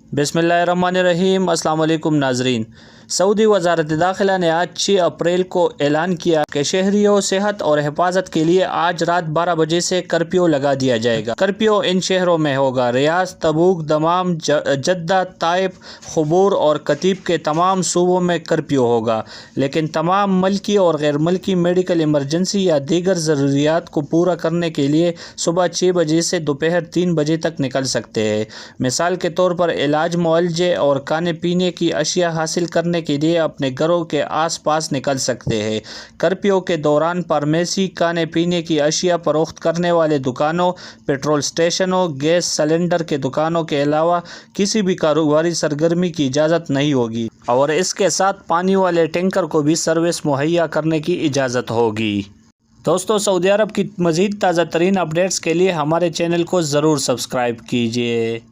बिस्मिल्लाहिर्रहमानिर्रहीम। अस्सलाम वालेकुम नाजरीन। सऊदी वज़ारत दाखिला ने आज 6 अप्रैल को ऐलान किया कि शहरियों सेहत और हिफाजत के लिए आज रात 12 बजे से कर्फ्यू लगा दिया जाएगा। कर्फ्यू इन शहरों में होगा: Riyadh, Tabuk, Dammam, Jeddah, Taif, Khobar और कतीब के तमाम सूबों में कर्फ्यू होगा, लेकिन तमाम मुल्की और गैर मुल्की मेडिकल इमरजेंसी या दीगर ज़रूरियात को पूरा करने के लिए सुबह 6 बजे से दोपहर 3 बजे तक निकल सकते हैं। मिसाल के तौर पर इलाज, मुआलजे और खाने पीने की अशिया हासिल करने के लिए अपने घरों के आस पास निकल सकते हैं। कर्फ्यू के दौरान फार्मेसी, खाने पीने की अशिया फरोख्त करने वाले दुकानों, पेट्रोल स्टेशनों, गैस सिलेंडर के दुकानों के अलावा किसी भी कारोबारी सरगर्मी की इजाज़त नहीं होगी और इसके साथ पानी वाले टैंकर को भी सर्विस मुहैया करने की इजाज़त होगी। दोस्तों, सऊदी अरब की मज़ीद ताज़ा तरीन अपडेट्स के लिए हमारे चैनल को ज़रूर सब्सक्राइब कीजिए।